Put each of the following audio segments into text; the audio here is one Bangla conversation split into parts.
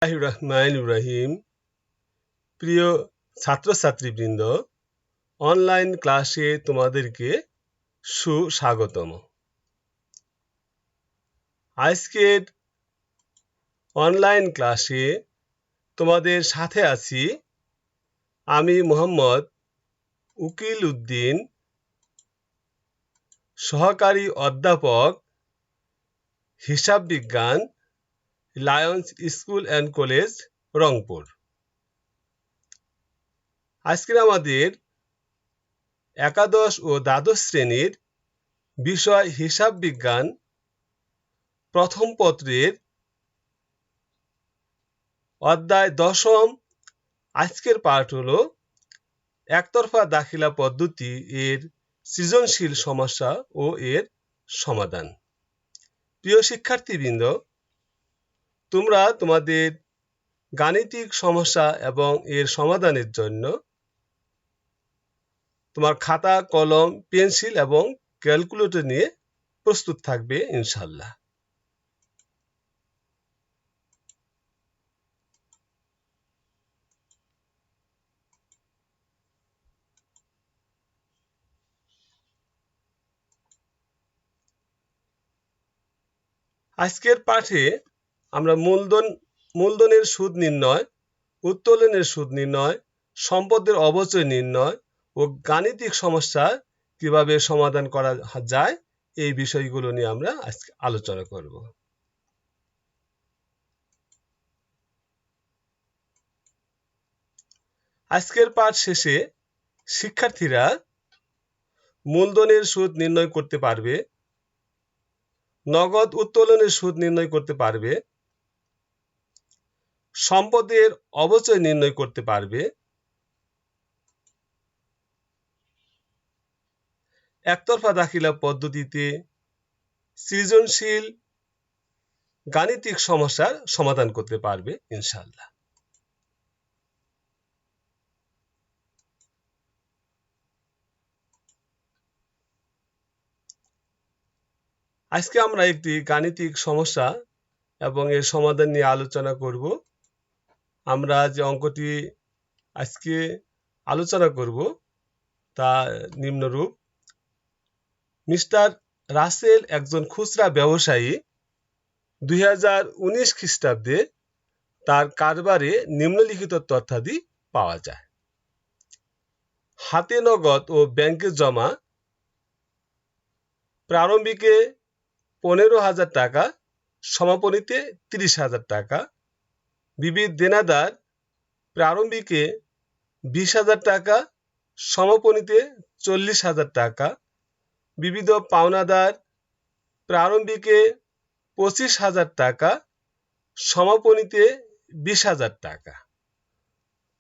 বিসমিল্লাহির রহিম। প্রিয় ছাত্রছাত্রীবৃন্দ, অনলাইন ক্লাসে তোমাদেরকে সুস্বাগতম। আজকের অনলাইন ক্লাসে তোমাদের সাথে আছি আমি মোহাম্মদ উকিল উদ্দিন, সহকারী অধ্যাপক, হিসাব বিজ্ঞান, Lions school and college, Rangpur. আজকের আমাদের একাদশ ও দ্বাদশ শ্রেণীর বিষয় হিসাব বিজ্ঞান প্রথম পত্রের অধ্যায় 10 আজকের পাঠ হলো একতরফা দাখিলা পদ্ধতি এর সৃজনশীল সমস্যা ও এর সমাধান। প্রিয় শিক্ষার্থীবৃন্দ, তোমরা তোমাদের গাণিতিক সমস্যা এবং এর সমাধানের জন্য তোমার খাতা, কলম, পেন্সিল এবং ক্যালকুলেটর নিয়ে প্রস্তুত থাকবে ইনশাআল্লাহ। আজকের পাঠে আমরা মূলধনের সুদ নির্ণয়, উত্তোলনের সুদ নির্ণয়, সম্পদের অবচয় নির্ণয় ও গাণিতিক সমস্যা কিভাবে সমাধান করা যায় এই বিষয়গুলো নিয়ে আমরা আজকে আলোচনা করব। আজকের পাঠ শেষে শিক্ষার্থীরা মূলধনের সুদ নির্ণয় করতে পারবে, নগদ উত্তোলনের সুদ নির্ণয় করতে পারবে, সম্পদের অবচয় নির্ণয় করতে পারবে, একতরফা দাখিলা পদ্ধতিতে সৃজনশীল গাণিতিক সমস্যার সমাধান করতে পারবে ইনশাআল্লাহ। আজকে আমরা একটি গাণিতিক সমস্যা এবং এর সমাধান নিয়ে আলোচনা করব। আমরা যে অঙ্কটি আজকে আলোচনা করব তা নিম্নরূপ। মিস্টার রাসেল একজন খুচরা ব্যবসায়ী। 2019 খ্রিস্টাব্দে তার কারবারে নিম্নলিখিত তথ্যাদি পাওয়া যায়। হাতে নগদ ও ব্যাংকে জমা প্রারম্ভিকে 15,000 টাকা, সমাপনীতে 30,000 টাকা। বিবিধ দেনাদার প্রারম্ভিকে 20,000 টাকা, সমাপনীতে 40,000 টাকা। বিবিধ পাওনাদার প্রারম্ভিকে 25,000 টাকা, সমাপনীতে 20,000 টাকা।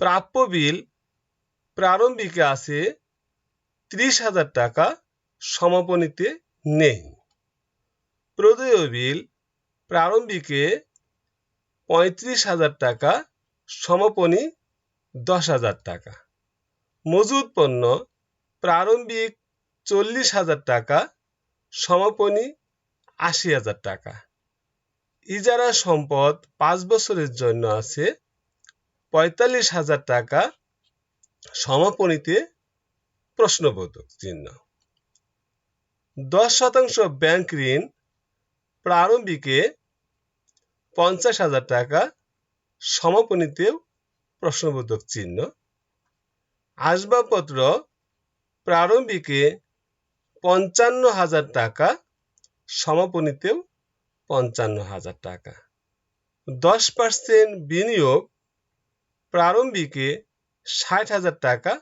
প্রাপ্য বিল প্রারম্ভিকে আছে 30,000 টাকা, সমাপনীতে নেই। প্রদেয় বিল প্রারম্ভিকে 35,000 টাকা, সমাপনী 10,000 টাকা। মজুদ পণ্য প্রারম্ভিক 40,000 টাকা, সমাপনী 80,000 টাকা। ইজারা সম্পদ 5 বছরের জন্য আছে 45,000 টাকা, সমাপনীতে প্রশ্নবোধক চিহ্ন। 10% ব্যাংক ঋণ প্রারম্ভিকে 50,000 টাকা, সমাপনীতেও প্রশ্নবোধক চিহ্ন। আসবাবপত্র প্রারম্ভিকে 55,000 টাকা, সমাপনীতেও 55,000 টাকা। 10% বিনিয়োগ প্রারম্ভিকে 60,000 টাকা,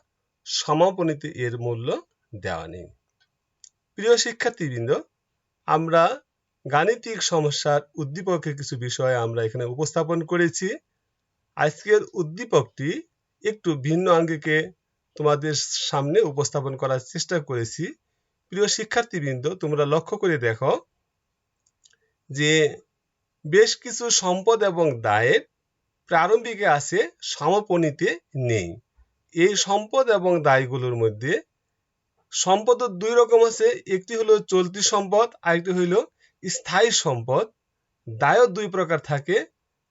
সমাপনীতে এর মূল্য দেওয়া নেই। প্রিয় শিক্ষার্থীবৃন্দ, আমরা গাণিতিক সমস্যার উদ্দীপকের কিছু বিষয় আমরা এখানে উপস্থাপন করেছি। আজকের উদ্দীপকটি একটু ভিন্ন আঙ্গিকে তোমাদের সামনে উপস্থাপন করার চেষ্টা করেছি। প্রিয় শিক্ষার্থীবৃন্দ, তোমরা লক্ষ্য করে দেখো যে বেশ কিছু সম্পদ এবং দায়ের প্রারম্ভিকে আছে, সমাপনীতে নেই। এই সম্পদ এবং দায়গুলোর মধ্যে সম্পদ দুই রকম আছে, একটি হলো চলতি সম্পদ, আরেকটি হইল স্থায়ী সম্পদ। দায়ও দুই প্রকার থাকে,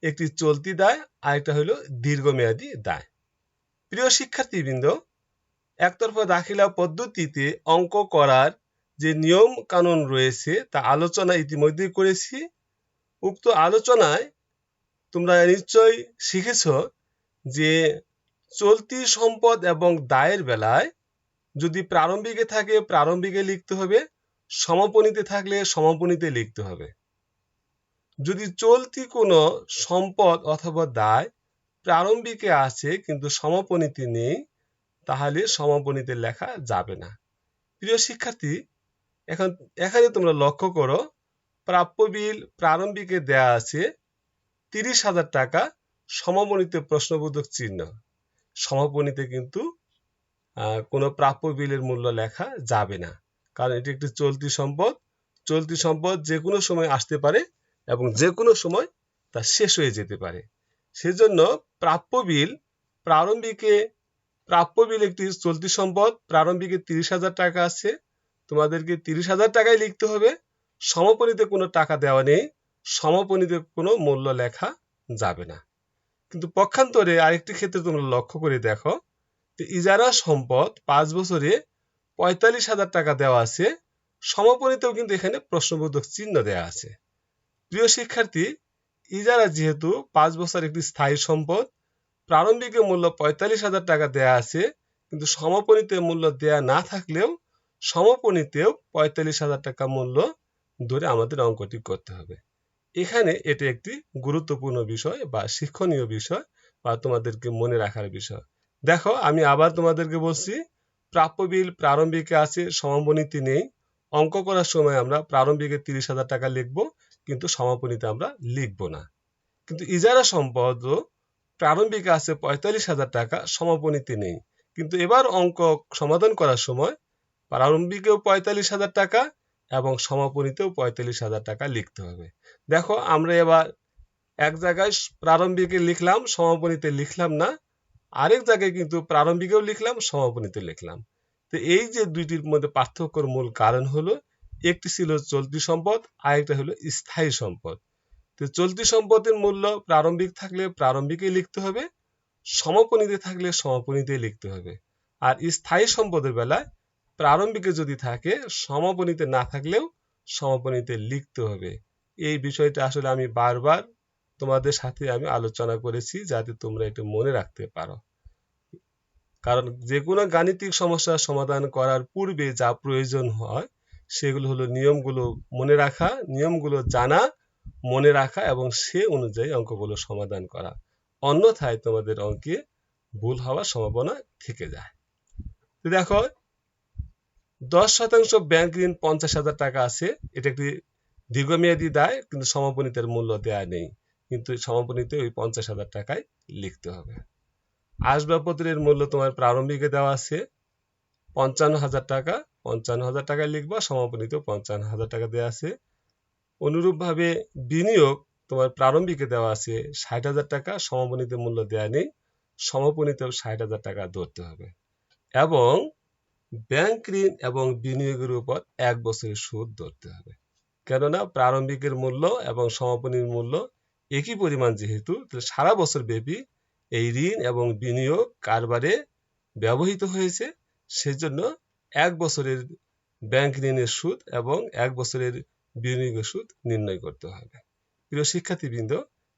একটি চলতি দায় আর একটা হলো দীর্ঘমেয়াদী দায়। প্রিয় শিক্ষার্থীবৃন্দ, একতরফা দাখিলা পদ্ধতিতে অঙ্ক করার যে নিয়ম কানুন রয়েছে তা আলোচনা ইতিমধ্যে করেছি। উক্ত আলোচনায় তোমরা নিশ্চয়ই শিখেছ যে চলতি সম্পদ এবং দায়ের বেলায় যদি প্রারম্ভিকে থাকে প্রারম্ভিকে লিখতে হবে, সমাপনীতে থাকলে সমাপনীতে লিখতে হবে। যদি চলতি কোনো সম্পদ অথবা দায় প্রারম্ভিকে আছে কিন্তু সমাপনীতে নেই, তাহলে সমাপনীতে লেখা যাবে না। প্রিয় শিক্ষার্থী, এখানে তোমরা লক্ষ্য করো, প্রাপ্য বিল প্রারম্ভিকে দেয়া আছে 30,000 টাকা, সমাপনীতে প্রশ্নবোধক চিহ্ন। সমাপনীতে কিন্তু কোনো প্রাপ্য বিলের মূল্য লেখা যাবে না, কারণ এটি একটি চলতি সম্পদ। চলতি সম্পদ যে কোনো সময় আসতে পারে এবং যে কোনো সময় তা শেষ হয়ে যেতে পারে। সেজন্য প্রাপ্য বিল একটি চলতি সম্পদ, প্রারম্ভিকে 30,000 টাকা আছে, তোমাদেরকে 30,000 টাকাই লিখতে হবে। সমাপনীতে কোনো টাকা দেওয়া নেই, সমাপনীতে কোনো মূল্য লেখা যাবে না। কিন্তু পক্ষান্তরে আরেকটি ক্ষেত্রে তোমরা লক্ষ্য করে দেখো, ইজারা সম্পদ 5 বছরে 45,000 টাকা দেওয়া আছে, সমাপনীতেও কিন্তু এখানে প্রশ্নবোধক চিহ্ন দেওয়া আছে। প্রিয় শিক্ষার্থী, ইজারা যেহেতু 5 বছর একটি স্থায়ী সম্পদ, প্রারম্ভিক মূল্য 45,000 টাকা দেয়া আছে, কিন্তু সমাপনীতে মূল্য দেয়া না থাকলেও সমাপনীতেও 45,000 টাকা মূল্য ধরে আমাদের অঙ্কটি করতে হবে। এখানে এটি একটি গুরুত্বপূর্ণ বিষয় বা শিক্ষণীয় বিষয় বা তোমাদেরকে মনে রাখার বিষয়। দেখো, আমি আবার তোমাদেরকে বলছি, প্রাপ্য বিল প্রারম্ভিকে আছে, সমাপনীতে নেই। অঙ্ক করার সময় আমরা প্রারম্ভিকে 30,000 টাকা লিখব, কিন্তু সমাপনীতে আমরা লিখব না। কিন্তু ইজারা সম্পদ প্রারম্ভিকে আছে 45,000 টাকা, সমাপনীতে নেই। কিন্তু এবার অঙ্ক সমাধান করার সময় প্রারম্ভিকেও 45,000 টাকা এবং সমাপনীতেও 45,000 টাকা লিখতে হবে। দেখো, আমরা এবার এক জায়গায় প্রারম্ভিকে লিখলাম, সমাপনীতে লিখলাম না, আরেক জায়গায় কিন্তু প্রারম্ভিকেও লিখলাম, সমাপনীতে লিখলাম। তো এই যে দুইটির মধ্যে পার্থক্যের মূল কারণ হলো, একটি ছিল চলতি সম্পদ, আরেকটা হলো স্থায়ী সম্পদ। তো চলতি সম্পদের মূল্য প্রারম্ভিক থাকলে প্রারম্ভিকে লিখতে হবে, সমাপনীতে থাকলে সমাপনীতে লিখতে হবে। আর স্থায়ী সম্পদের বেলায় প্রারম্ভিকে যদি থাকে, সমাপনীতে না থাকলেও সমাপনীতে লিখতে হবে। এই বিষয়টা আসলে আমি বারবার তোমাদের সাথে আমি আলোচনা করেছি, যাতে তোমরা এটা মনে রাখতে পারো। কারণ যে কোনো গাণিতিক সমস্যার সমাধান করার পূর্বে যা প্রয়োজন হয় সেগুলো হলো নিয়মগুলো মনে রাখা, নিয়মগুলো জানা, মনে রাখা এবং সে অনুযায়ী অঙ্কগুলো সমাধান করা। অন্যথায় তোমাদের অঙ্কে ভুল হওয়ার সম্ভাবনা থেকে যায়। তো দেখো, 10% ব্যাংক ঋণ 50,000 টাকা আছে, এটা একটি দীর্ঘমেয়াদী দায়, কিন্তু সমাপনীতে মূল্য দেয়া নেই, কিন্তু সমাপনীতে ওই 50,000 টাকায় লিখতে হবে। আসবাবপত্রের মূল্য তোমার প্রারম্ভিকে দেওয়া আছে 55,000 টাকা, 55,000 টাকায় লিখবা, সমাপনীতেও 55,000 টাকা দেওয়া আছে। অনুরূপভাবে বিনিয়োগ তোমার প্রারম্ভিকে দেওয়া আছে 60,000 টাকা, সমাপনীতে মূল্য দেয়া নেই, সমাপনীতেও 60,000 টাকা ধরতে হবে। এবং ব্যাংক ঋণ এবং বিনিয়োগের উপর 1 বছরের সুদ ধরতে হবে, কেননা প্রারম্ভিকের মূল্য এবং সমাপনীর মূল্য একই পরিমাণ, যেহেতু সারা বছর ব্যাপী এই ঋণ এবং বিনিয়োগ কারবারে ব্যবহৃত হয়েছে, সেজন্য 1 বছরের ব্যাংক ঋণের সুদ এবং 1 বছরের বিনিয়োগের সুদ নির্ণয় করতে হবে। প্রিয় শিক্ষার্থীবৃন্দ,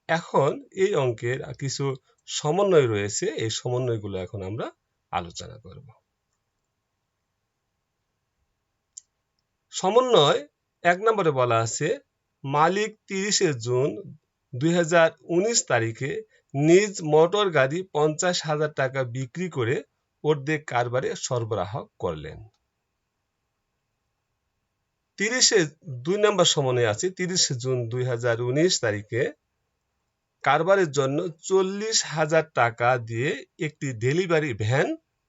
এখন এই অঙ্কের কিছু সমন্বয় রয়েছে, এই সমন্বয়গুলো এখন আমরা আলোচনা করব। সমন্বয় 1 নম্বরে বলা আছে, মালিক 30শে জুন 2019 তারিখে নিজ মোটর গাড়ি 50,000 টাকা বিক্রি করে অর্ধেক কারবারে সরবরাহ করলেন। 2 নম্বর সমন্বয় আছে, 30শে জুন 2019 তারিখে কারবারের জন্য 40,000 টাকা দিয়ে একটি ডেলিভারি ভ্যান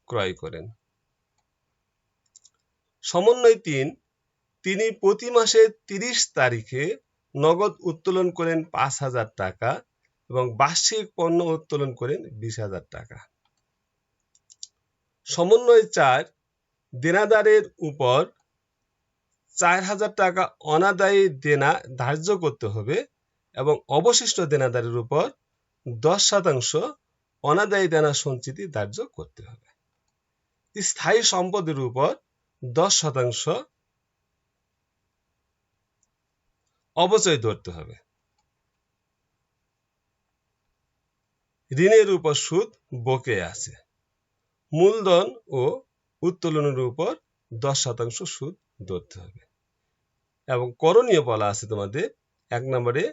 ক্রয় করেন। সমন্বয় 3, তিনি প্রতি মাসে 30 তারিখে নগদ উত্তোলন করেন 5,000 টাকা এবং বার্ষিক পণ্য উত্তোলন করেন 20,000 টাকা। সমন্বয় 4, দেনাদারের উপর 4,000 টাকা অনাদায়ী দেনা ধার্য করতে হবে এবং অবশিষ্ট দেনাদারের উপর 10% অনাদায়ী দেনা সঞ্চিতি ধার্য করতে হবে। স্থায়ী সম্পদের উপর 10% অবচয় ধরতে হবে। ঋণের উপর সুদ বকেয়া আছে। মূলধন ও উত্তোলনের উপর 10% সুদ ধরতে হবে। এবং করণীয় বলা আছে তোমাদের 1 নম্বরে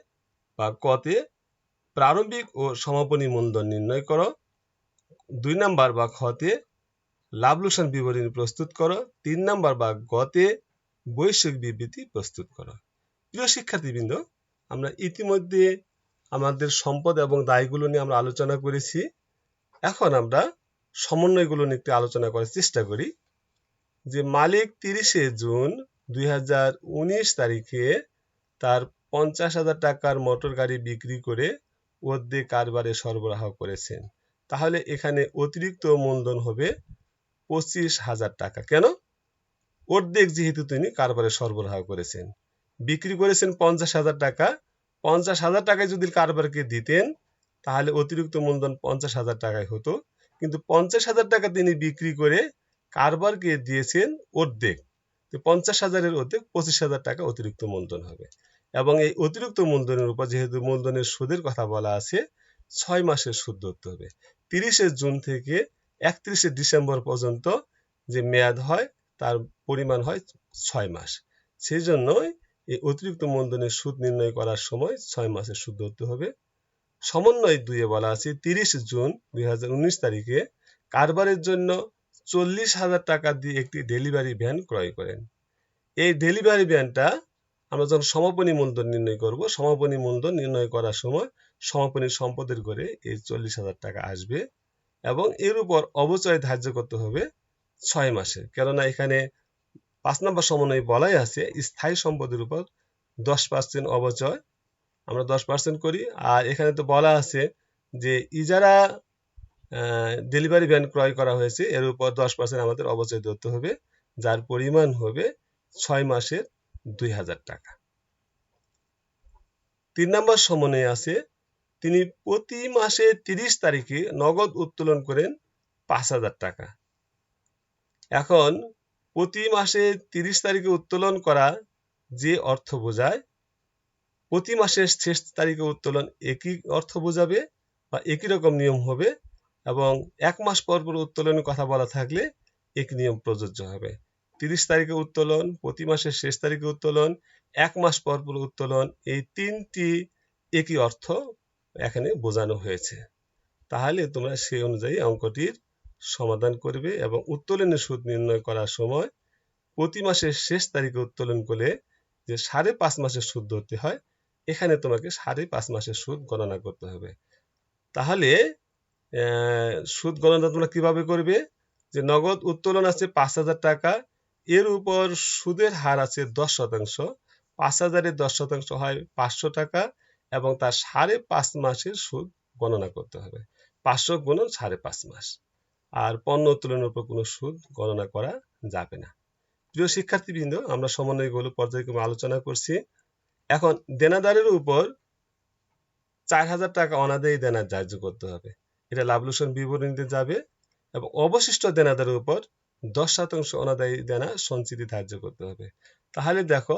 বা কতে প্রারম্ভিক ও সমাপনী মূলধন নির্ণয় করো। 2 নম্বর বা খতে লাভ লোকসান বিবরণী প্রস্তুত করো। 3 নম্বর বা গতে বৈশ্বিক বিবৃতি প্রস্তুত করো। প্রিয় শিক্ষার্থীবৃন্দ, আমরা ইতিমধ্যে আমাদের সম্পদ এবং দায়গুলো নিয়ে আমরা আলোচনা করেছি। এখন আমরা সমন্বয়গুলো নিয়ে একটু আলোচনা করার চেষ্টা করি। যে মালিক 30শে জুন 2019 তারিখে তার 50,000 টাকার মোটর গাড়ি বিক্রি করে অর্ধেক কারবারে সরবরাহ করেছেন। তাহলে এখানে অতিরিক্ত মূলধন হবে 25,000 টাকা। কেন? অর্ধেক যেহেতু তিনি কারবারে সরবরাহ করেছেন, বিক্রি করেছেন 50,000 টাকা। 50,000 টাকায় যদি কারবারকে দিতেন তাহলে অতিরিক্ত মূলধন 50,000 টাকায় হতো, কিন্তু 50,000 টাকা তিনি বিক্রি করে কারবারকে দিয়েছেন অর্ধেক। 50,000-এর অর্ধেক 25,000 টাকা অতিরিক্ত মূলধন হবে। এবং এই অতিরিক্ত মূলধনের উপর যেহেতু মূলধনের সুদের কথা বলা আছে, 6 মাসের সুদ ধরতে হবে। 30শে জুন থেকে 31শে ডিসেম্বর পর্যন্ত যে মেয়াদ হয় তার পরিমাণ হয় 6 মাস। সেই জন্য এই অতিরিক্ত মূলধনের সুদ নির্ণয় করার সময় 6 মাসের সুদ ধরতে হবে। সমন্বয় 2-এ বলা আছে 30 জুন 2019 তারিখে কারবারের জন্য 40,000 টাকা দিয়ে একটি ডেলিভারি ভ্যান ক্রয় করেন। এই ডেলিভারি ভ্যানটা আমরা যখন সমাপনী মূলধন নির্ণয় করব, সমাপনী মূলধন নির্ণয় করার সময় সমাপনী সম্পদের করে এই 40,000 টাকা আসবে এবং এর উপর অবচয় ধার্য করতে হবে 6 মাসে। কেননা এখানে 5 নম্বর সমন্বয় বলাই আছে স্থায়ী সম্পদের উপর 10% অবচয় আমরা 10% করি। আর এখানে তো বলা আছে যে ইজারা ডেলিভারি ভ্যান ক্রয় করা হয়েছে, এর উপর 10% আমাদের অবচয় ধরতে হবে, যার পরিমাণ হবে 6 মাসের 2,000 টাকা। 3 নম্বর সমন্বয়ে আছে তিনি প্রতি মাসে 30 তারিখে নগদ উত্তোলন করেন 5,000 টাকা। এখন প্রতি মাসে 30 তারিখে উত্তোলন করা যে অর্থ বোঝায়, প্রতি মাসের শেষ তারিখে উত্তোলন একই অর্থ বোঝাবে বা একই রকম নিয়ম হবে, এবং 1 মাস পর পর উত্তোলনের কথা বলা থাকলে একই নিয়ম প্রযোজ্য হবে। 30 তারিখে উত্তোলন, প্রতি মাসের শেষ তারিখে উত্তোলন, 1 মাস পর পর উত্তোলন, এই তিনটি একই অর্থ এখানে বোঝানো হয়েছে। তাহলে তোমরা সেই অনুযায়ী অঙ্কটির সমাধান করবে এবং উত্তোলনের সুদ নির্ণয় করার সময় প্রতি মাসের শেষ তারিখে উত্তোলন করলে যে 5.5 মাসের সুদ ধরতে হয়, এখানে তোমাকে 5.5 মাসের সুদ গণনা করতে হবে। তাহলে সুদ গণনা তোমরা কিভাবে করবে? যে নগদ উত্তোলন আছে 5,000 টাকা, এর উপর সুদের হার আছে 10%। 5,000-এর 10% হয় 500 টাকা এবং তার 5.5 মাসের সুদ গণনা করতে হবে। 500 গুণন 5.5 মাস। আর পণ্য উত্তোলনের উপর কোনো সুদ গণনা করা যাবে না। প্রিয় শিক্ষার্থীবৃন্দ, আমরা সমন্বয়গুলো পর্যায়ক্রমে আলোচনা করছি। এখন দেনাদারের উপর 4,000 টাকা অনাদায়ী দেনা ধার্য করতে হবে, এটা লাভ লোকসান বিবরণীতে যাবে। এবং অবশিষ্ট দেনাদারের উপর 10% অনাদায়ী দেনা সঞ্চিতি ধার্য করতে হবে। তাহলে দেখো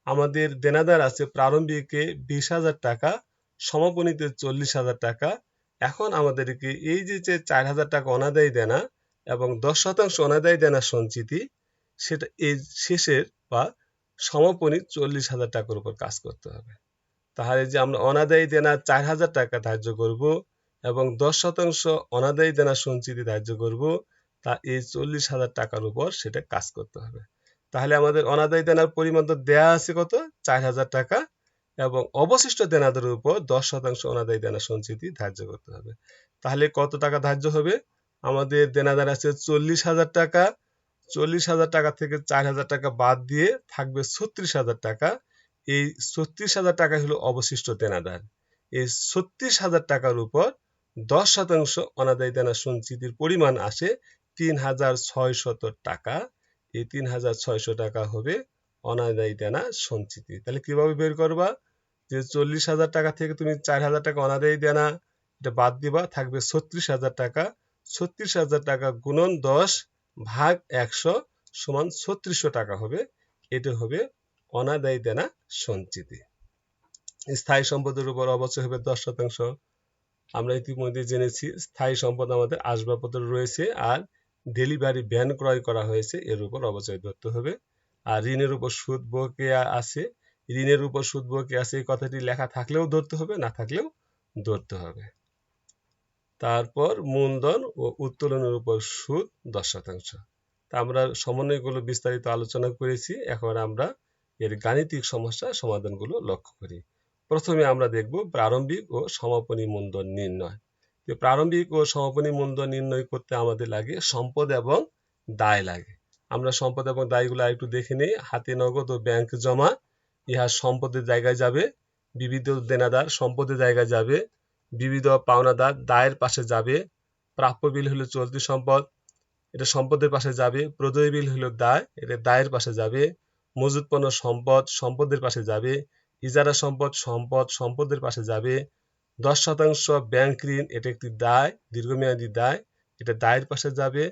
আমাদের দেনাদার আছে প্রারম্ভিকে 20,000 টাকা, সমাপনীতে 40,000 টাকা। এখন আমাদেরকে এই যে 4,000 টাকা অনাদায়ী দেনা এবং 10% অনাদায়ী দেনা সঞ্চিতি, সেটা এই শেষের বা সমাপনী 40,000 টাকার উপর কাজ করতে হবে। তাহলে যে আমরা অনাদায়ী দেনা 4,000 টাকা ধার্য করব এবং 10% অনাদায়ী দেনা সঞ্চিতি ধার্য করব, তা এই 40,000 টাকার উপর সেটা কাজ করতে হবে। তাহলে আমাদের অনাদায়ী দেনার পরিমাণ তো দেয়া আছে কত? 4,000 টাকা, এবং অবশিষ্ট দেনাদের উপর 10% অনাদায়ী দেনা সঞ্চিতি ধার্য করতে হবে। তাহলে কত টাকা ধার্য হবে? আমাদের দেনাদার আছে 40,000 টাকা। 40,000 টাকা থেকে 4,000 টাকা বাদ দিয়ে থাকবে 36,000 টাকা। এই 36,000 টাকা হলো অবশিষ্ট দেনাদার। এই 36,000 টাকার উপর 10% অনাদায়ী দেনা সঞ্চিতির পরিমাণ আসে 3,600 টাকা। এই 3,600 টাকা হবে অনাদায়ী দেনা সঞ্চিতি। তাহলে কিভাবে বের করবা? যে 40,000 টাকা থেকে তুমি 4,000 টাকা অনাদায়ী দেনা এটা বাদ দিবা, থাকবে 36,000 টাকা। 36,000 টাকা গুণন 10 ভাগ 100 সমান 3600 টাকা হবে। এটা হবে অনাদায়ী দেনা সঞ্চিতি। স্থায়ী সম্পদের উপর অবচয় হবে 10%। আমরা ইতিমধ্যে জেনেছি স্থায়ী সম্পদ আমাদের আসবাবপত্র রয়েছে আর ডেলিভারি ভ্যান ক্রয় করা হয়েছে, এর উপর অবচয় ধরতে হবে। আর ঋণের উপর সুদ বকেয়া আছে, ঋণের উপর সুদ বকেয়া আছে এই কথাটি লেখা থাকলেও ধরতে হবে, না থাকলেও ধরতে হবে। তারপর মূলধন ও উত্তোলনের উপর সুদ 10%। তা আমরা সমন্বয়গুলো বিস্তারিত আলোচনা করেছি, এখন আমরা এর গাণিতিক সমস্যা সমাধানগুলো লক্ষ্য করি। প্রথমে আমরা দেখব প্রারম্ভিক ও সমাপনী মূলধন নির্ণয়। প্রারম্ভিক ও সমাপনী মূলধন নির্ণয় করতে আমাদের লাগে সম্পদ এবং দায় লাগে। আমরা সম্পদ এবং দায়গুলো একটু দেখে নেই। হাতে নগদ ও ব্যাংক জমা ইহা সম্পদের জায়গায় যাবে, বিবিধ দেনাদার সম্পদের জায়গায় যাবে, বিবিধ পাওনাদার দায়ের পাশে যাবে, প্রাপ্য বিল হলো চলতি সম্পদ, এটা সম্পদের পাশে যাবে, প্রদেয় বিল হলো দায়, এটা দায়ের পাশে যাবে, মজুত পণ্য সম্পদ সম্পদের পাশে যাবে, ইজারা সম্পদ সম্পদের পাশে যাবে, 10% ব্যাংক ঋণ এটা একটি দায়, দীর্ঘমেয়াদী দায়, এটা দায়ের পাশে যাবে,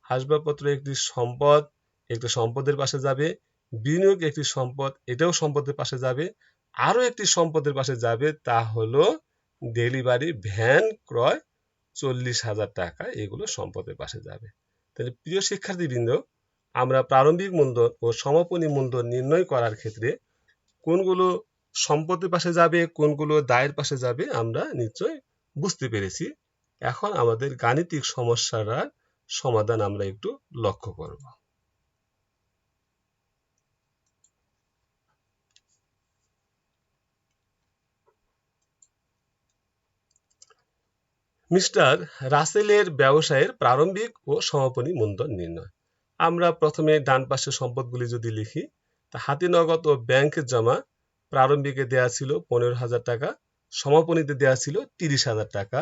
আসবাবপত্র একটি সম্পদ, একটা সম্পদের পাশে যাবে, বিনিয়োগ একটি সম্পদ, এটাও সম্পদের পাশে যাবে, আরো একটি সম্পদের পাশে যাবে, তা হলো ডেলিভারি ভ্যান ক্রয় 40,000 টাকা, এগুলো সম্পদের পাশে যাবে। তাহলে প্রিয় শিক্ষার্থীবৃন্দ, আমরা প্রারম্ভিক মূলধন ও সমাপনী মূলধন নির্ণয় করার ক্ষেত্রে কোনগুলো সম্পদের পাশে যাবে কোনগুলো দায়ের পাশে যাবে আমরা নিশ্চয় বুঝতে পেরেছি। এখন আমাদের গাণিতিক সমস্যার সমাধান আমরা একটু লক্ষ্য করব। মিস্টার রাসেলের ব্যবসায়ের প্রারম্ভিক ও সমাপনী মূলধন নির্ণয়। আমরা প্রথমে ডান পাশে সম্পদগুলি যদি লিখি, তা হাতে নগদ ও ব্যাংকে জমা প্রারম্ভিকে দেয়া ছিল 15,000 টাকা, সমাপনীতে দেয়া ছিল 30,000 টাকা,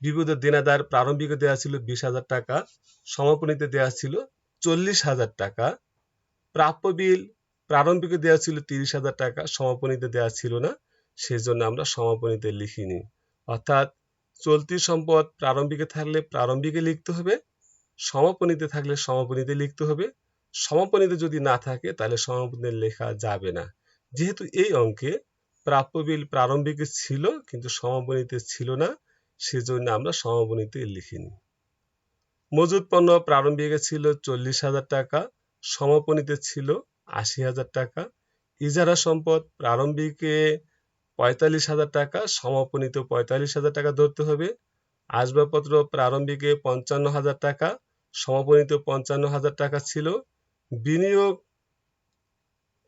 বিবিধ দেনাদার প্রারম্ভিকে দেয়া ছিল 20,000 টাকা, সমাপনীতে দেয়া ছিল 40,000 টাকা, প্রাপ্য বিল প্রারম্ভিকে দেয়া ছিল 30,000 টাকা, সমাপনীতে দেয়া ছিল না, সেজন্য আমরা সমাপনীতে লিখিনি। অর্থাৎ চলতি সম্পদ প্রারম্ভিকে থাকলে প্রারম্ভিকে লিখতে হবে, সমাপনীতে থাকলে সমাপনীতে লিখতে হবে, সমাপনীতে যদি না থাকে তাহলে সমাপনীতে লেখা যাবে না। যেহেতু এই অঙ্কে প্রাপ্য বিল প্রারম্ভিকে ছিল কিন্তু সমাপনীতে ছিল না, সেজন্য আমরা সমাপনীতে লিখিনি। মজুত পণ্য প্রারম্ভিকে ছিল 40,000 টাকা, সমাপনীতে ছিল 80,000 টাকা, ইজারা সম্পদ প্রারম্ভিকে 45,000 টাকা, সমাপনীতে 45,000 টাকা ধরতে হবে, আসবাবপত্র প্রারম্ভিকে 55,000 টাকা, সমাপনীতে 55,000 টাকা ছিল, বিনিয়োগ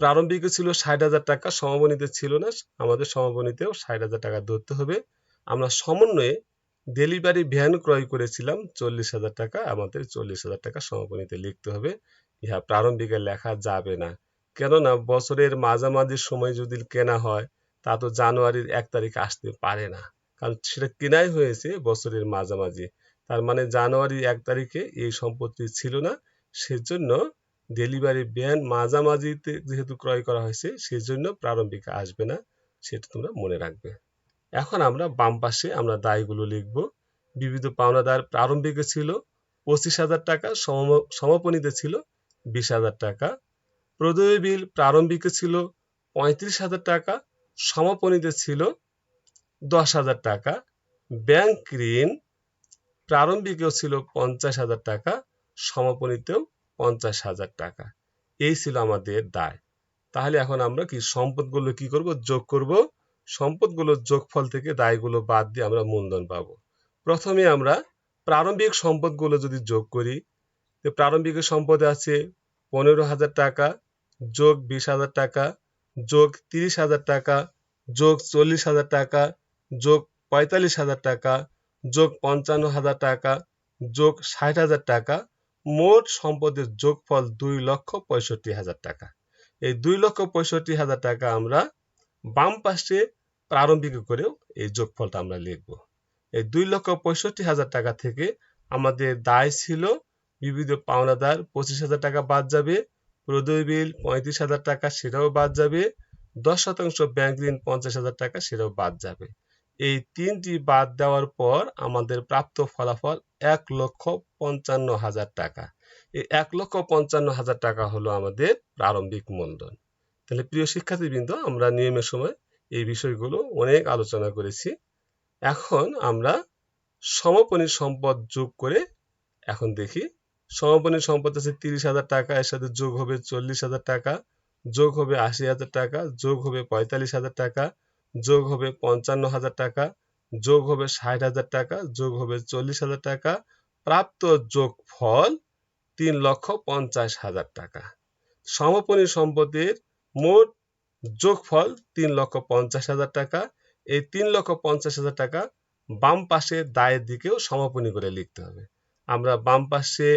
প্রারম্ভিকে ছিল 60,000 টাকা, সমাপনীতে ছিল না, আমাদের সমাপনীতেও 60,000 টাকা ধরতে হবে। আমরা সমন্বয়ে ডেলিভারি ভ্যান ক্রয় করেছিলাম 40,000 টাকা, আমাদের 40,000 টাকা সমাপনীতে লিখতে হবে, ইহা প্রারম্ভিকে লেখা যাবে না। কেননা বছরের মাঝামাঝি সময় যদি কেনা হয় তা তো জানুয়ারির 1 তারিখে আসতে পারে না, কারণ সেটা কেনাই হয়েছে বছরের মাঝামাঝি, তার মানে জানুয়ারির 1 তারিখে এই সম্পত্তি ছিল না, সেজন্য ডেলিভারি ভ্যান মাঝামাঝিতে যেহেতু ক্রয় করা হয়েছে সেজন্য প্রারম্ভিকে আসবে না, সেটা তোমরা মনে রাখবে। এখন আমরা বাম পাশে আমরা দায়গুলো লিখব। বিবিধ পাওনাদার প্রারম্ভিকে ছিল 25,000 টাকা, সমাপনীতে ছিল 20,000 টাকা, প্রদেয় বিল প্রারম্ভিকে ছিল 35,000 টাকা, সমাপনীতে ছিল 10,000 টাকা, ব্যাংক ঋণ প্রারম্ভিকেও ছিল 50,000 টাকা, সমাপনীতেও 50,000 টাকা। এই ছিল আমাদের দায়। তাহলে এখন আমরা কি সম্পদগুলো কি করব? যোগ করব। সম্পদগুলোর যোগফল থেকে দায়গুলো বাদ দিয়ে আমরা মূলধন পাবো। প্রথমে আমরা প্রারম্ভিক সম্পদগুলো যদি যোগ করি, তো প্রারম্ভিক সম্পদে আছে 15,000 টাকা যোগ 20,000 টাকা যোগ 30,000 টাকা যোগ 40,000 টাকা যোগ 45,000 টাকা যোগ 55,000 টাকা যোগ 60,000 টাকা, মোট সম্পদের যোগফল 2,65,000 টাকা। এই 2,65,000 টাকা আমরা বাম পাশে প্রারম্ভিক করেও এই যোগফলটা আমরা লিখব। এই 2,65,000 টাকা থেকে আমাদের দায় ছিল বিবিধ পাওনাদার 25,000 টাকা বাদ যাবে, প্রদেয় বিল 35,000 টাকা সেটাও বাদ যাবে, 10% ব্যাংক ঋণ 50,000 টাকা, সেটাও বাদ যাবে। এই তিনটি বাদ দেওয়ার পর আমাদের প্রাপ্ত ফলাফল 1,55,000 টাকা। এই 1,55,000 টাকা হলো আমাদের প্রারম্ভিক মূলধন। তাহলে প্রিয় শিক্ষার্থীবৃন্দ, আমরা নিয়মের সময় এই বিষয়গুলো অনেক আলোচনা করেছি। এখন আমরা সমাপনী সম্পদ যোগ করে এখন দেখি। সমাপনী সম্পদ আছে 30,000 টাকা, এর সাথে যোগ হবে 40,000 টাকা, যোগ হবে 80,000 টাকা, যোগ হবে 45,000 টাকা, যোগ হবে 55,000 টাকা, যোগ হবে 60,000 টাকা, যোগ হবে 40,000 টাকা। প্রাপ্ত যোগফল 3,50,000 টাকা। সমাপনী সম্পদের মোট যোগফল 3,50,000 টাকা। এই 3,50,000 টাকা বাম পাশে দায়ের দিকেও সমাপনী করে লিখতে হবে। আমরা বাম পাশে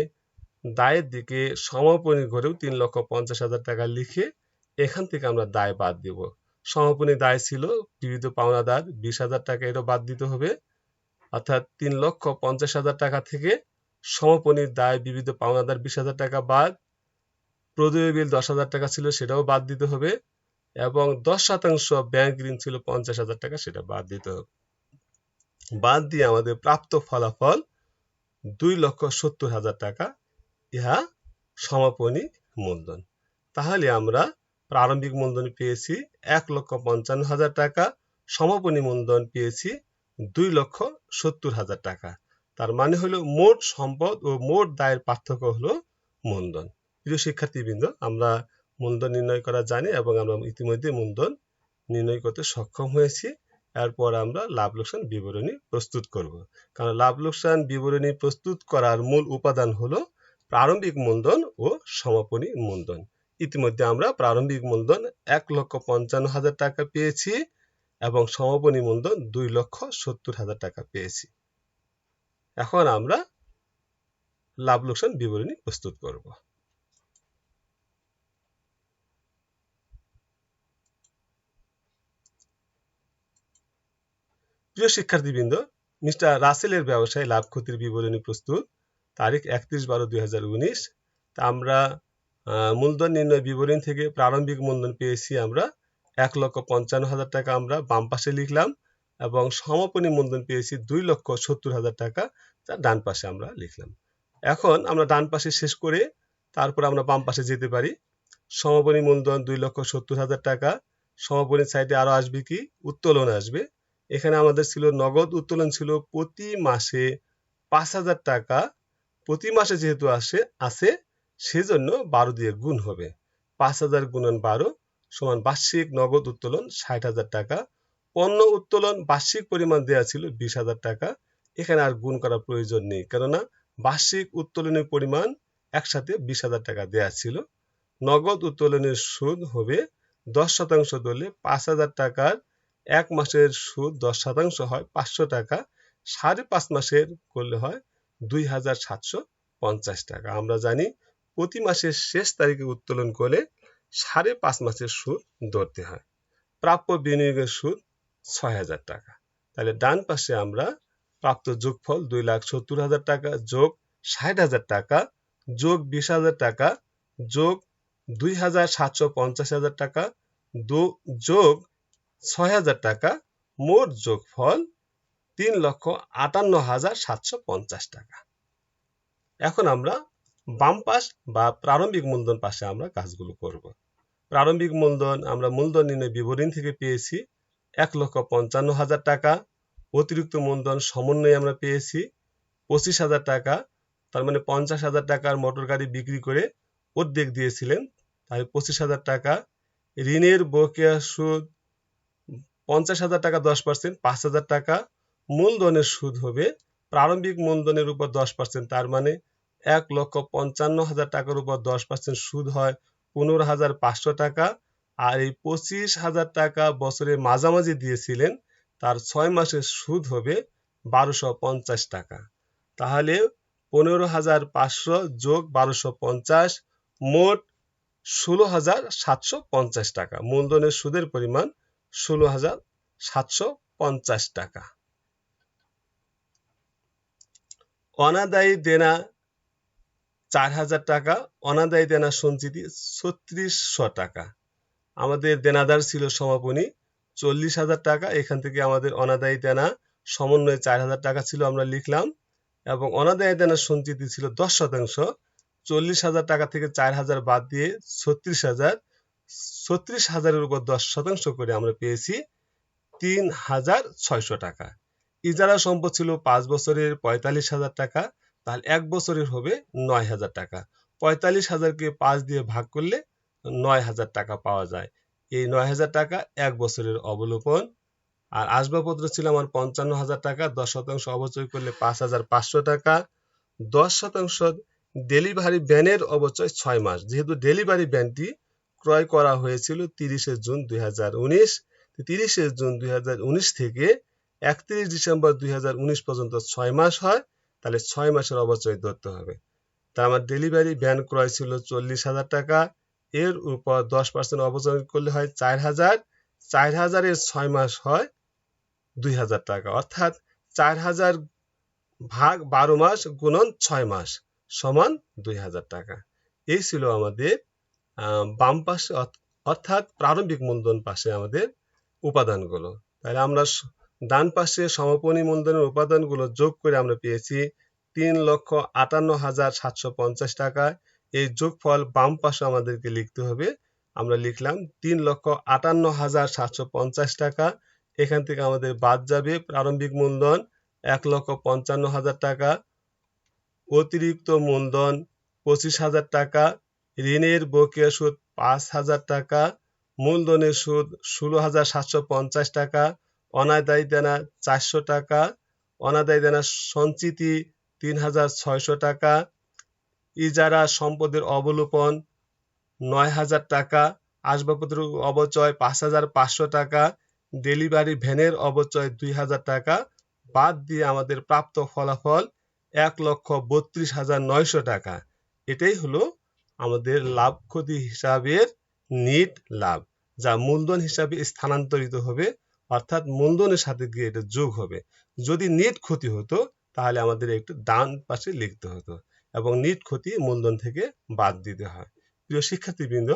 দায়ের দিকে সমাপনী করেও 3,50,000 টাকা লিখে এখান থেকে আমরা দায় বাদ দিব। সমাপনী দায় ছিল বিবিধ পাওনাদার 20,000 টাকা, এটা বাদ দিতে হবে। অর্থাৎ 3,50,000 টাকা থেকে সমাপনীর দায় বিবিধ পাওনাদার 20,000 টাকা বাদ, প্রদেয় বিল 10,000 টাকা ছিল, সেটাও বাদ দিতে হবে, এবং 10% ব্যাংক ঋণ ছিল 50,000 টাকা, সেটা বাদ দিতে হবে। বাদ দিয়ে আমাদের প্রাপ্ত ফলাফল 2,70,000 টাকা। ইহা সমাপনী মূলধন। তাহলে আমরা প্রারম্ভিক মূলধন পেয়েছি 1,55,000 টাকা, সমাপনী মূলধন পেয়েছি 2,70,000 টাকা। তার মানে হলো মোট সম্পদ ও মোট দায়ের পার্থক্য হলো মূলধন। প্রিয় শিক্ষার্থীবৃন্দ, আমরা মূলধন নির্ণয় করা জানি এবং আমরা ইতিমধ্যে মূলধন নির্ণয় করতে সক্ষম হয়েছি। এরপর আমরা লাভ লোকসান বিবরণী প্রস্তুত করব। কারণ লাভ লোকসান বিবরণী প্রস্তুত করার মূল উপাদান হলো প্রারম্ভিক মূলধন ও সমাপনী মূলধন। ইতিমধ্যে আমরা প্রারম্ভিক মূলধন 1,55,000 টাকা পেয়েছি এবং সমাপনী মূলধন 2,70,000 টাকা পেয়েছি। এখন আমরা লাভ লোকসান বিবরণী প্রস্তুত করব। প্রিয় শিক্ষার্থীবৃন্দ, মিস্টার রাসেলের ব্যবসায় লাভ ক্ষতির বিবরণী প্রস্তুত, তারিখ 31/12/2019। তা আমরা মূলধন নির্ণয় বিবরণী থেকে প্রারম্ভিক মূলধন পেয়েছি আমরা 1,55,000 টাকা, আমরা বাম পাশে লিখলাম, এবং সমাপনী মূলধন পেয়েছি 2,70,000 টাকা, যা ডান পাশে আমরা লিখলাম। এখন আমরা ডান পাশে শেষ করে তারপর আমরা বাম পাশে যেতে পারি। সমাপনী মূলধন 2,70,000 টাকা। সমাপনীর সাইডে আরো আসবে কি, উত্তোলন আসবে। এখানে আমাদের ছিল নগদ উত্তোলন ছিল প্রতি মাসে 5,000 টাকা। প্রতি মাসে যেহেতু আছে সেজন্য 12 দিয়ে গুণ হবে। 5,000 গুণন 12 সমান বার্ষিক নগদ উত্তোলন 60,000 টাকা। পণ্য উত্তোলন বার্ষিক পরিমাণ দেওয়া ছিল 20,000 টাকা। এখানে আর গুণ করার প্রয়োজন নেই, কেননা বার্ষিক উত্তোলনের পরিমাণ একসাথে 20,000 টাকা দেওয়া ছিল। নগদ উত্তোলনের সুদ হবে 10% ধরলে 5,000 টাকার এক মাসের সুদ 10% হয় 500 টাকা। 5.5 মাসের করলে হয় 2,750 টাকা। আমরা জানি প্রতি মাসের শেষ তারিখে উত্তোলন করলে 5.5 মাসের সুদ ধরতে হয়। প্রাপ্য বিনিয়োগের সুদ 6,000 টাকা। তাহলে ডান পাশে আমরা প্রাপ্ত যোগফল 2,70,000 টাকা যোগ 60,000 টাকা যোগ 20,000 টাকা যোগ 2,750,000 টাকা যোগ 6,000 টাকা, মোট যোগফল 3,58,750 টাকা। এখন আমরা বাম পাশ বা প্রারম্ভিক মূলধন পাশে আমরা কাজগুলো করব। প্রারম্ভিক মূলধন আমরা মূলধন নির্ণয় বিবরণী থেকে পেয়েছি 1,55,000 টাকা। অতিরিক্ত মূলধন সমন্বয়ে আমরা পেয়েছি 25,000 টাকা। তার মানে 50,000 টাকার মোটর গাড়ি বিক্রি করে অর্ধেক দিয়েছিলেন, তাই 25,000 টাকা। ঋণের বকেয়া সুদ 50,000 টাকা 10%, 5,000 টাকা। মূলধনের সুদ হবে প্রারম্ভিক মূলধনের উপর 10%, তার মানে 1,55,000 টাকার উপর 10% সুদ হয় 15,500 টাকা। আর এই 25,000 টাকা বছরের মাঝামাঝি দিয়েছিলেন, তার 6 মাসের সুদ হবে 1,250 টাকা। তাহলে 15,500 যোগ 1,250 মোট 16,750 টাকা। মূলধনের সুদের পরিমাণ 16,750 টাকা। অনাদায়ী দেনা 4,000 টাকা। অনাদায়ী দেনা সঞ্চিতি 3,600 টাকা। আমাদের দেনাদার ছিল সমাপনী 40,000 টাকা। এখান থেকে আমাদের অনাদায়ী দেনা সমন্বয়ে 4,000 টাকা ছিল, আমরা লিখলাম। এবং অনাদায়ী দেনার সঞ্চিতি ছিল 10%। 40,000 টাকা থেকে 4,000 বাদ দিয়ে 36,000। 36,000-এর উপর 10% করে আমরা পেয়েছি 3,600 টাকা। ইজারা সম্পদ ছিল 5 বছরের 45,000 টাকা, তাহলে 1 বছরের হবে 9,000 টাকা। 45,000-কে 5 দিয়ে ভাগ করলে 9,000 টাকা পাওয়া যায়। এই 9,000 টাকা 1 বছরের অবলোপন। আর আসবাবপত্র ছিল আমার 55,000 টাকা, 10% অবচয় করলে 5,500 টাকা। 10% ডেলিভারি ভ্যানের অবচয় 6 মাস। যেহেতু ডেলিভারি ভ্যানটি ক্রয় করা হয়েছিল 30শে জুন 2019, 30শে জুন 2019 থেকে 31 ডিসেম্বর 2019 পর্যন্ত 6 মাস হয়, তাহলে 6 মাসের অবচয় ধরতে হবে। তা আমার ডেলিভারি ভ্যান ক্রয় ছিল 40,000 টাকা, এর উপর 10% অবচয় করলে হয় 4,000। 4,000-এর 6 মাস হয় 2,000 টাকা, অর্থাৎ 4,000 ভাগ 12 মাস গুণন 6 মাস সমান 2,000 টাকা। এই ছিল আমাদের বাম পাশে অর্থাৎ প্রারম্ভিক মূলধন পাশে আমাদের উপাদানগুলো। তাহলে আমরা ডান পাশে সমাপনী মূলধনের উপাদানগুলো যোগ করে আমরা পেয়েছি 3,58,750 টাকা। এই যোগফল বাম পাশে আমাদেরকে লিখতে হবে। আমরা লিখলাম 3,58,750 টাকা। এখান থেকে আমাদের বাদ যাবে প্রারম্ভিক মূলধন 1,55,000 টাকা, অতিরিক্ত মূলধন 25,000 টাকা, ঋণের বকেয়া সুদ 5,000 টাকা, মূলধনের সুদ 16,750 টাকা, অনাদায়ী দেনা 400 টাকা, অনাদায়ী দেনা সঞ্চিতি 3,600 টাকা, ইজারা সম্পদের অবলোপন 9,000 টাকা, আসবাবপত্রের অবচয় 5,500 টাকা, ডেলিভারি ভ্যানের অবচয় 2,000 টাকা বাদ দিয়ে আমাদের প্রাপ্ত ফলাফল 1,32,900 টাকা। এটাই হলো আমাদের লাভ ক্ষতি হিসাবের নিট লাভ, যা মূলধন হিসাবে স্থানান্তরিত হবে, অর্থাৎ মূলধনের সাথে গিয়ে এটা যোগ হবে। যদি নিট ক্ষতি হতো তাহলে আমাদের একটু ডান পাশে লিখতে হতো এবং নিট ক্ষতি মূলধন থেকে বাদ দিতে হয়। প্রিয় শিক্ষার্থীবৃন্দ,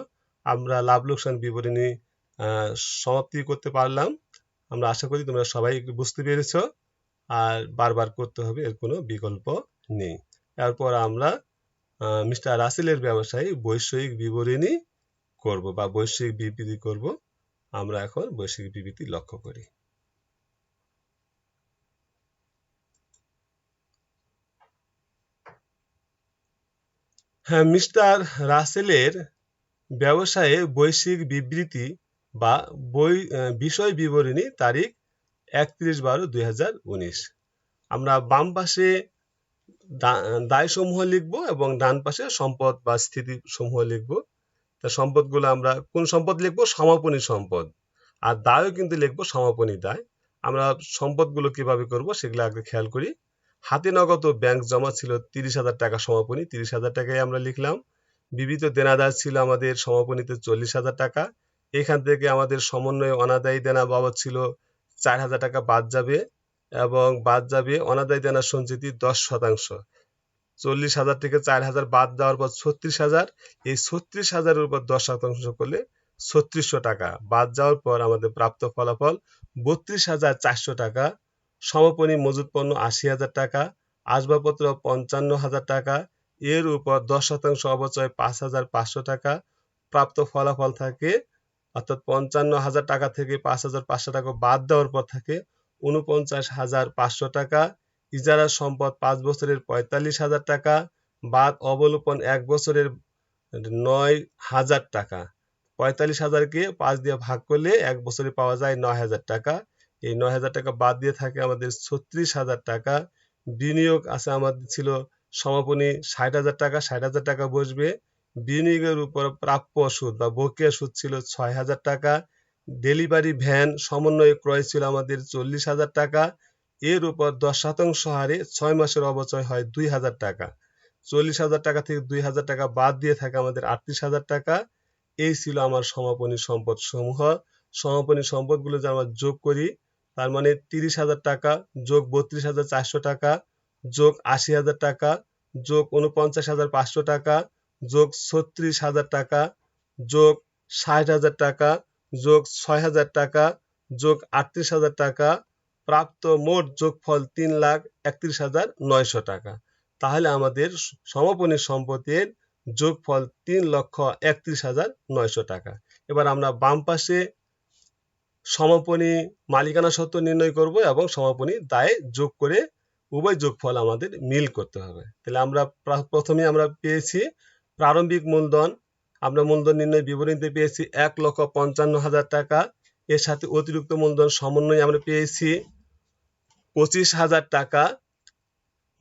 আমরা লাভ লোকসান বিবরণী সমাপ্তি করতে পারলাম। আমরা আশা করি তোমরা সবাই বুঝতে পেরেছ, আর বারবার করতে হবে, এর কোনো বিকল্প নেই। এরপর আমরা মিস্টার রাসেলের ব্যবসায়ী বৈষয়িক বিবরণী করব বা বৈষয়িক বিবৃতি করব। আমরা এখন বৈষয়িক বিবৃতি লক্ষ্য করি। হ্যাঁ, মিস্টার রাসেলের ব্যবসায়ে বৈশ্বিক বিবৃতি বা বিষয় বিবরণী তারিখ 31/12/2019। আমরা বাম পাশে দায়সমূহ লিখব এবং ডান পাশে সম্পদ বা স্থিতি সমূহ লিখব। তা সম্পদগুলো আমরা কোন সম্পদ লিখব? সমাপনী সম্পদ। আর দায়ও কিন্তু লিখব সমাপনী দায়। আমরা সম্পদগুলো কিভাবে করব সেগুলো আগে খেয়াল করি। হাতে নগদ ও ব্যাংক জমা ছিল 30,000 টাকা সমাপনী, 30,000 টাকাই আমরা লিখলাম। বিবিধ দেনাদার ছিল আমাদের সমাপনীতে 40,000 টাকা। এখান থেকে আমাদের সমন্বয়ে অনাদায়ী দেনা বাবদ ছিল 4,000 টাকা বাদ যাবে এবং বাদ যাবে অনাদায়ী দেনা সঞ্চিতি 10%। 40,000 থেকে 4,000 বাদ দেওয়ার পর 36,000। এই 36,000-এর উপর 10% করলে 3600 টাকা বাদ যাওয়ার পর আমাদের প্রাপ্ত ফলাফল 32,400 টাকা। সমাপনী মজুত পণ্য 80,000 টাকা, আসবাবপত্র 55,000 টাকা, এর উপর 10% অবচয় 5,500 টাকা। প্রাপ্ত ফলাফল থাকে, অর্থাৎ 55,000 টাকা থেকে 5,500 টাকা বাদ দেওয়ার পর থাকে 49,500 টাকা। ইজারা সম্পদ 5 বছরের 45,000 টাকা বাদ অবলোপন 1 বছরের 9,000 টাকা। 45,000-কে 5 দিয়ে ভাগ করলে 1 বছরে পাওয়া যায় 9,000 টাকা। এই 9,000 টাকা বাদ দিয়ে থাকে আমাদের 36,000 টাকা। বিনিয়োগ আছে আমাদের ছিল সমাপনী 60,000 টাকা, 60,000 টাকা বসবে। বিনিয়োগের উপর প্রাপ্য সুদ বা বকেয়া সুদ ছিল 6,000 টাকা। ডেলিভারি ভ্যান সমন্বয়ে ক্রয় ছিল আমাদের 40,000 টাকা। এর উপর 10% হারে 6 মাসের অবচয় হয় 2,000 টাকা। 40,000 টাকা থেকে 2,000 টাকা বাদ দিয়ে থাকে আমাদের 38,000 টাকা। এই ছিল আমার সমাপনী সম্পদ সমূহ। সমাপনী সম্পদগুলো যদি আমরা যোগ করি, তার মানে 30,000 টাকা যোগ 32,400 টাকা যোগ 80,000 টাকা যোগ 49,500 টাকা যোগ 36,000 টাকা যোগ 60,000 টাকা যোগ 6,000 টাকা যোগ 38,000 টাকা প্রাপ্ত মোট যোগফল 3,31,900 টাকা। তাহলে আমাদের সমাপনী সম্পদের যোগফল 3,31,900 টাকা। এবার আমরা বাম পাশে সমাপনী মালিকানা সত্ত্ব নির্ণয় করব এবং সমাপনী দায় যোগ করে উভয় যোগফল আমাদের মিল করতে হবে। তাহলে আমরা প্রথমে আমরা পেয়েছি প্রারম্ভিক মূলধন, আমরা মূলধন নির্ণয় বিবরণীতে পেয়েছি 1,55,000 টাকা। এর সাথে অতিরিক্ত মূলধন সমন্বয়ে আমরা পেয়েছি 25,000 টাকা।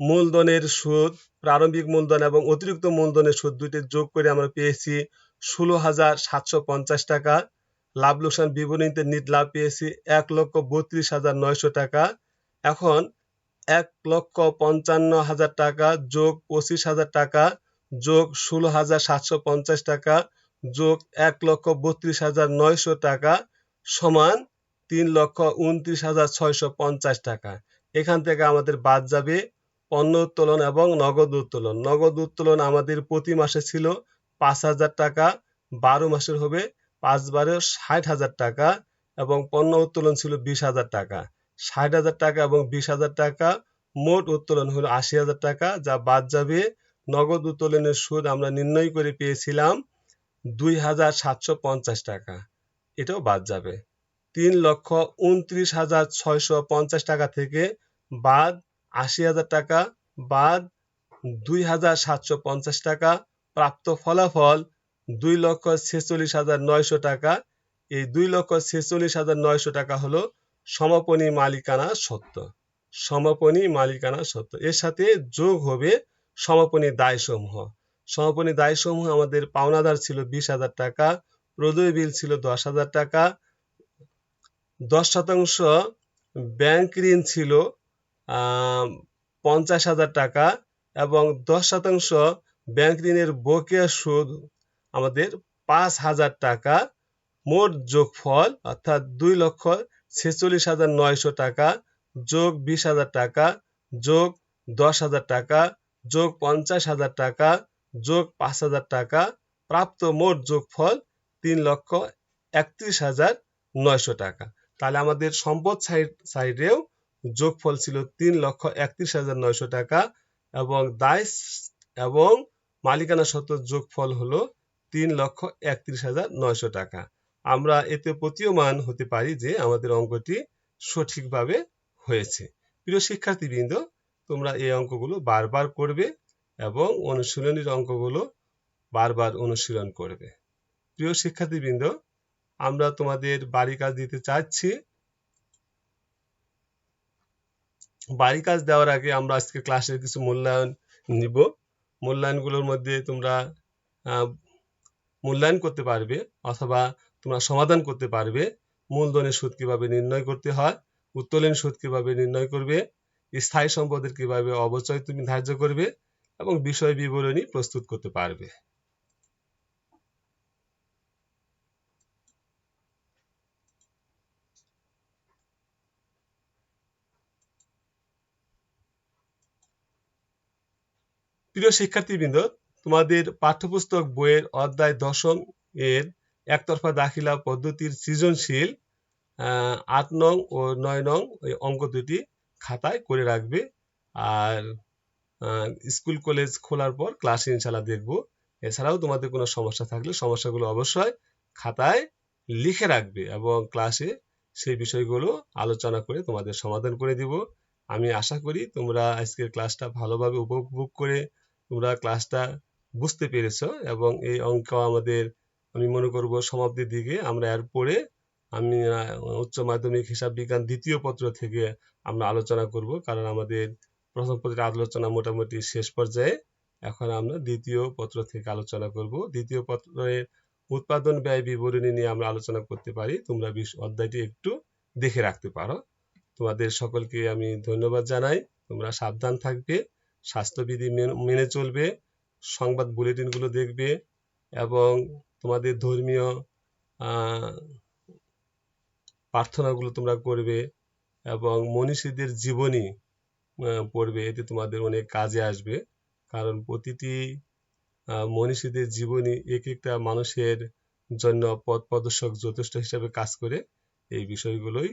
মূলধনের সুদ, প্রারম্ভিক মূলধন এবং অতিরিক্ত মূলধনের সুদ দুইটি যোগ করে আমরা পেয়েছি 16,750 টাকা। লাভ লোকসান বিবরণীতে নিট লাভ পেয়েছি 1,32,900 টাকা। এখন 1,55,000 টাকা যোগ 25,000 টাকা যোগ 16,750 টাকা যোগ 1,32,900 টাকা সমান 3,29,650 টাকা। এখান থেকে আমাদের বাদ যাবে পণ্য উত্তোলন এবং নগদ উত্তোলন। নগদ উত্তোলন আমাদের প্রতি মাসে ছিল 5,000 টাকা, 12 মাসের হবে 5 × 60,000 টাকা এবং পণ্য উত্তোলন ছিল 20,000 টাকা। 60,000 টাকা এবং 20,000 টাকা মোট উত্তোলন হলো 80,000 টাকা, যা বাদ যাবে। নগদ উত্তোলনের সুদ আমরা নির্ণয় করে পেয়েছিলাম 2,750 টাকা, এটাও বাদ যাবে। 3,29,650 টাকা থেকে বাদ 80,000 টাকা বাদ 2,750 টাকা, প্রাপ্ত ফলাফল 2,46,900 টাকা। এই 2,46,900 টাকা হলো সমাপনী মালিকানা সত্ত্ব। সমাপনী মালিকানা সত্ত্ব এর সাথে যোগ হবে সমাপনী দায়সমূহ। সমাপনী দায়সমূহ আমাদের পাওনাদার ছিল 20,000 টাকা, প্রদেয় বিল ছিল 10,000 টাকা, 10% ব্যাংক ঋণ ছিল 50,000 টাকা এবং 10% ব্যাংক ঋণের বকেয়া সুদ আমাদের 5,000 টাকা। মোট যোগফল অর্থাৎ 2,46,900 টাকা যোগ 20,000 টাকা যোগ 10,000 টাকা যোগ 50,000 টাকা যোগ 5,000 টাকা প্রাপ্ত মোট যোগফল 3,31,900 টাকা। তাহলে আমাদের সম্পদ সাইডেও যোগফল ছিল 3,31,900 টাকা এবং দায় এবং মালিকানা সত্ত্ব যোগফল হলো 3,31,900 টাকা। আমরা এতে প্রতীয়মান হতে পারি যে আমাদের অঙ্কটি সঠিকভাবে হয়েছে। প্রিয় শিক্ষার্থীবৃন্দ, তোমরা এই অঙ্কগুলো বারবার করবে এবং অনুশীলনীর অঙ্কগুলো বারবার অনুশীলন করবে। প্রিয় শিক্ষার্থীবৃন্দ, আমরা তোমাদের বাড়ি কাজ দিতে চাচ্ছি। বাড়ি কাজ দেওয়ার আগে আমরা আজকে ক্লাসের কিছু মূল্যায়ন নিব। মূল্যায়নগুলোর মধ্যে তোমরা মূল্যায়ন করতে পারবে অথবা তোমরা সমাধান করতে পারবে মূলধনের সুদ কিভাবে নির্ণয় করতে হয়, উত্তোলন সুদ কিভাবে নির্ণয় করবে, স্থায়ী সম্পদের কিভাবে অবচয় তুমি ধার্য করবে এবং বিষয় বিবরণী প্রস্তুত করতে পারবে। প্রিয় শিক্ষার্থীবৃন্দ, তোমাদের পাঠ্যপুস্তক বইয়ের অধ্যায় 10 এর একতরফা দাখিলা পদ্ধতির সৃজনশীল 8 নং ও 9 নং ওই অঙ্ক দুটি খাতায় করে রাখবে। আর স্কুল কলেজ খোলার পর ক্লাসে ইনশাল্লাহ দেখব। এছাড়াও তোমাদের কোনো সমস্যা থাকলে সমস্যাগুলো অবশ্যই খাতায় লিখে রাখবে এবং ক্লাসে সেই বিষয়গুলো আলোচনা করে তোমাদের সমাধান করে দিব। আমি আশা করি তোমরা আজকের ক্লাসটা ভালোভাবে উপভোগ করে তোমরা ক্লাসটা বুঝতে পেরেছো এবং এই অঙ্ক আমাদের আমি মনে করব সমাপ্তির দিকে আমরা এরপরে আমি উচ্চ মাধ্যমিক হিসাব বিজ্ঞান দ্বিতীয় পত্র থেকে আমরা আলোচনা করব, কারণ আমাদের প্রথম পত্রের আলোচনা মোটামুটি শেষ পর্যায়ে। এখন আমরা দ্বিতীয় পত্র থেকে আলোচনা করব। দ্বিতীয় পত্রের উৎপাদন ব্যয় বিবরণী নিয়ে আমরা আলোচনা করতে পারি। তোমরা অধ্যায়টি একটু দেখে রাখতে পারো। তোমাদের সকলকে আমি ধন্যবাদ জানাই। তোমরা সাবধান থাকবে, স্বাস্থ্যবিধি মেনে চলবে, সংবাদ বুলেটিনগুলো দেখবে এবং তোমাদের ধর্মীয় প্রার্থনাগুলো তোমরা করবে এবং মনীষীদের জীবনী পড়বে। এতে তোমাদের অনেক কাজে আসবে, কারণ প্রতিটি মনীষীদের জীবনী এক একটা মানুষের জন্য পথ প্রদর্শক যথেষ্ট হিসেবে কাজ করে। এই বিষয়গুলোই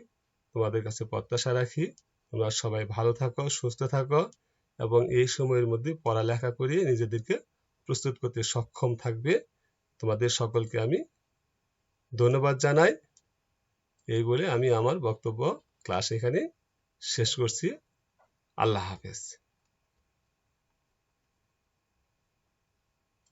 তোমাদের কাছে প্রত্যাশা রাখি। তোমরা সবাই ভালো থাকো, সুস্থ থাকো এবং এই সময়ের মধ্যে পড়ালেখা করিয়ে নিজেদেরকে প্রস্তুত করতে সক্ষম থাকবে। তোমাদের সকলকে আমি ধন্যবাদ জানাই। এই বলে আমি আমার বক্তব্য ক্লাস এখানে শেষ করছি। আল্লাহ হাফেজ।